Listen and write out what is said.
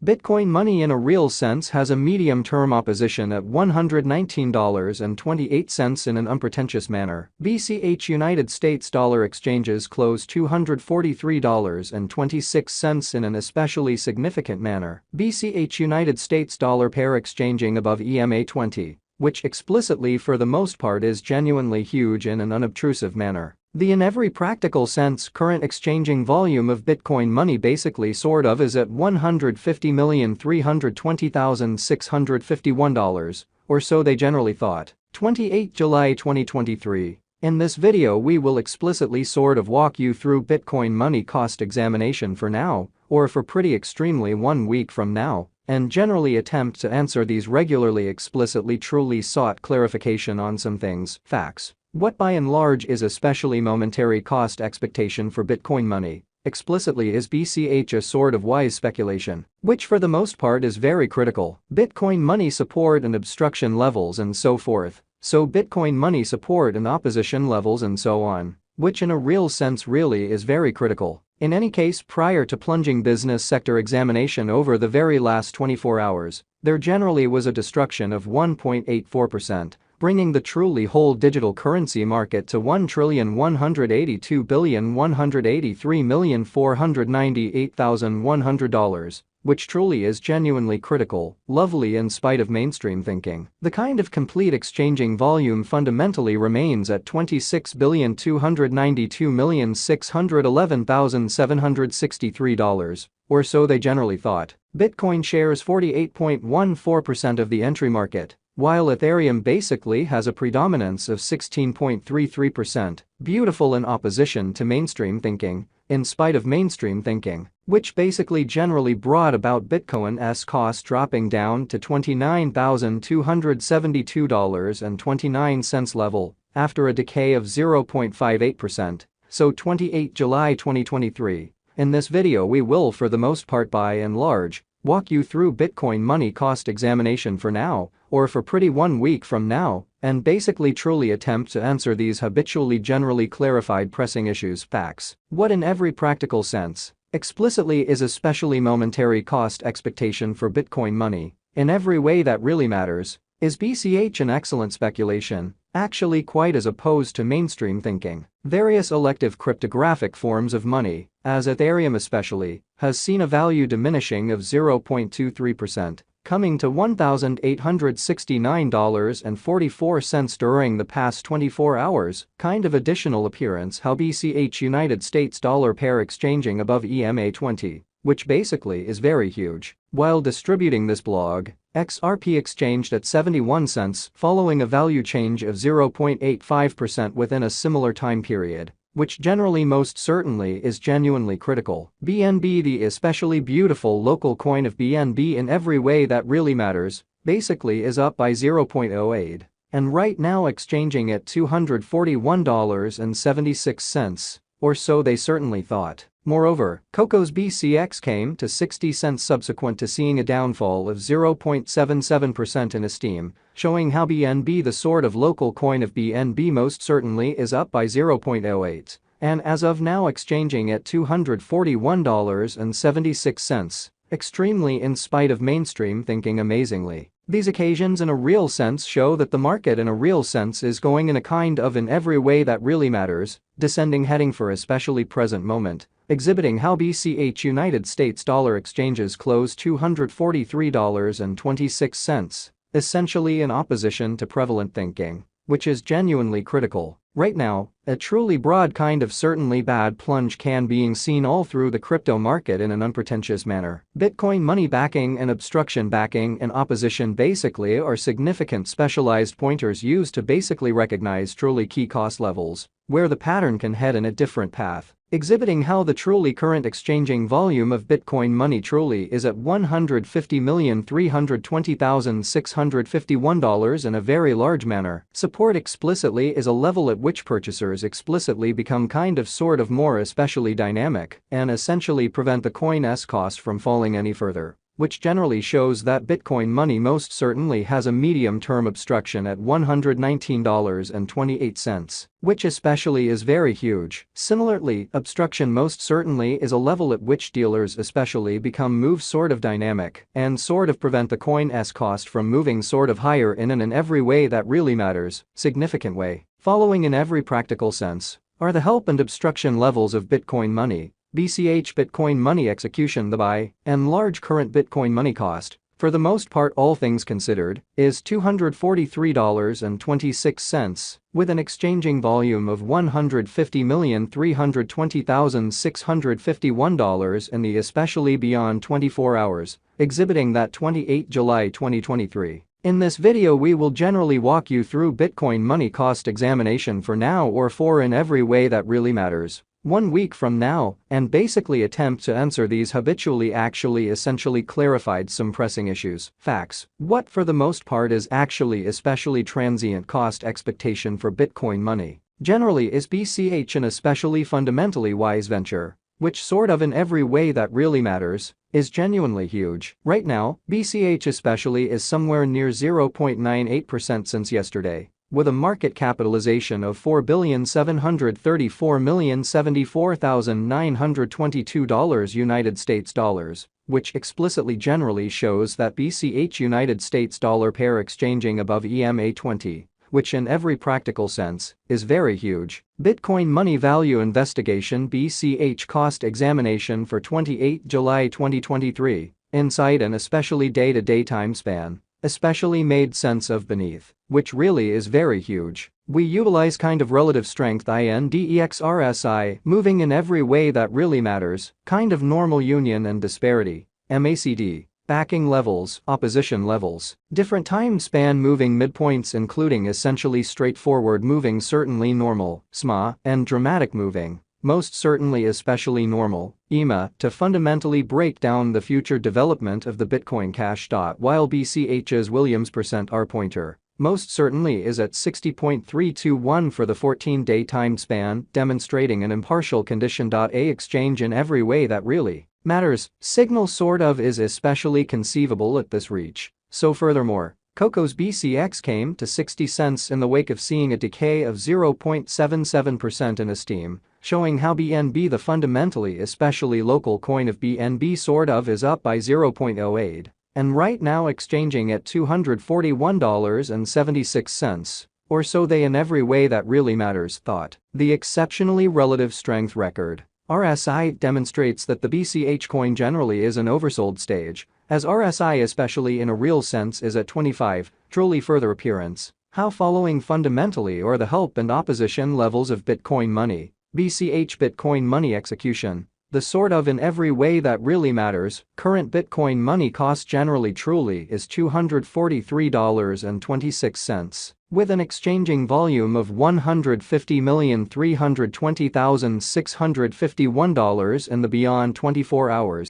Bitcoin money in a real sense has a medium-term opposition at $119.28 in an unpretentious manner. BCH United States dollar exchanges close $243.26 in an especially significant manner. BCH United States dollar pair exchanging above EMA 20, which explicitly for the most part is genuinely huge in an unobtrusive manner. The in every practical sense current exchanging volume of Bitcoin money basically sort of is at $150,320,651, or so they generally thought. 28 July 2023. In this video we will explicitly sort of walk you through Bitcoin money cost examination for now, or for pretty extremely 1 week from now, and generally attempt to answer these regularly explicitly truly sought clarification on some things, facts. What by and large is especially momentary cost expectation for Bitcoin money, explicitly is BCH a sort of wise speculation, which for the most part is very critical. Bitcoin money support and obstruction levels and so forth, so Bitcoin money support and opposition levels and so on, which in a real sense really is very critical. In any case, prior to plunging business sector examination over the very last 24 hours, there generally was a destruction of 1.84%. Bringing the truly whole digital currency market to $1,182,183,498,100, which truly is genuinely critical, lovely in spite of mainstream thinking. The kind of complete exchanging volume fundamentally remains at $26,292,611,763, or so they generally thought. Bitcoin shares 48.14% of the entry market, while Ethereum basically has a predominance of 16.33%, beautiful in opposition to mainstream thinking, in spite of mainstream thinking, which basically generally brought about Bitcoin's cost dropping down to $29,272.29 level after a decay of 0.58%, so 28 July 2023. In this video we will for the most part by and large walk you through Bitcoin money cost examination for now, or for pretty 1 week from now, and basically truly attempt to answer these habitually generally clarified pressing issues facts. What in every practical sense, explicitly is especially momentary cost expectation for Bitcoin money, in every way that really matters, is BCH an excellent speculation, actually quite as opposed to mainstream thinking. Various elective cryptographic forms of money, as Ethereum especially, has seen a value diminishing of 0.23%, coming to $1,869.44 during the past 24 hours, kind of additional appearance how BCH United States dollar pair exchanging above EMA 20, which basically is very huge. While distributing this blog, XRP exchanged at 71 cents following a value change of 0.85% within a similar time period, which generally most certainly is genuinely critical. BNB, the especially beautiful local coin of BNB in every way that really matters, basically is up by 0.08, and right now exchanging at $241.76, or so they certainly thought. Moreover, Coco's BCX came to 60 cents subsequent to seeing a downfall of 0.77% in esteem, showing how BNB, the sort of local coin of BNB, most certainly is up by 0.08, and as of now exchanging at $241.76, extremely in spite of mainstream thinking amazingly. These occasions in a real sense show that the market in a real sense is going in a kind of in every way that really matters, descending heading for especially present moment, exhibiting how BCH United States dollar exchanges close $243.26, essentially in opposition to prevalent thinking, which is genuinely critical. Right now, a truly broad kind of certainly bad plunge can being seen all through the crypto market in an unpretentious manner. Bitcoin money backing and obstruction backing and opposition basically are significant specialized pointers used to basically recognize truly key cost levels, where the pattern can head in a different path, exhibiting how the truly current exchanging volume of Bitcoin money truly is at $150,320,651 in a very large manner. Support explicitly is a level at which purchasers explicitly become kind of sort of more especially dynamic and essentially prevent the coin's cost from falling any further. which generally shows that Bitcoin money most certainly has a medium-term obstruction at $119.28, which especially is very huge. Similarly, obstruction most certainly is a level at which dealers especially become move sort of dynamic and sort of prevent the coin's cost from moving sort of higher in every way that really matters, significant way. Following in every practical sense are the help and obstruction levels of Bitcoin money. BCH Bitcoin money execution. The buy and large current Bitcoin money cost, for the most part all things considered, is $243.26, with an exchanging volume of $150,320,651 in the especially beyond 24 hours, exhibiting that 28 July 2023. In this video we will generally walk you through Bitcoin money cost examination for now or for in every way that really matters. 1 week from now, and basically attempt to answer these habitually essentially clarified some pressing issues. Facts. What for the most part is actually especially transient cost expectation for Bitcoin money? Generally is BCH an especially fundamentally wise venture, which sort of in every way that really matters, is genuinely huge. Right now, BCH especially is somewhere near 0.98% since yesterday, with a market capitalization of $4,734,074,922 United States dollars, which explicitly generally shows that BCH United States dollar pair exchanging above EMA 20, which in every practical sense is very huge. Bitcoin money value investigation BCH cost examination for 28 July 2023, inside an especially day-to-day time span, especially made sense of beneath, which really is very huge. We utilize kind of relative strength index RSI, moving in every way that really matters, kind of normal union and disparity, MACD, backing levels, opposition levels, different time span moving midpoints including essentially straightforward moving certainly normal, SMA, and dramatic moving, most certainly especially normal, EMA, to fundamentally break down the future development of the Bitcoin Cash. While BCH's Williams %R pointer most certainly is at 60.321 for the 14-day time span, demonstrating an impartial condition. A exchange in every way that really matters, signal sort of is especially conceivable at this reach. So furthermore, Coco's BCX came to 60 cents in the wake of seeing a decay of 0.77% in esteem, showing how BNB, the fundamentally especially local coin of BNB, sort of is up by 0.08, and right now exchanging at $241.76, or so they in every way that really matters thought. The exceptionally relative strength record, RSI, demonstrates that the BCH coin generally is an oversold stage, as RSI especially in a real sense is at 25, truly further appearance. How following fundamentally are the help and opposition levels of Bitcoin money, BCH Bitcoin money execution, the sort of in every way that really matters, current Bitcoin money cost generally truly is $243.26, with an exchanging volume of $150,320,651 in the beyond 24 hours.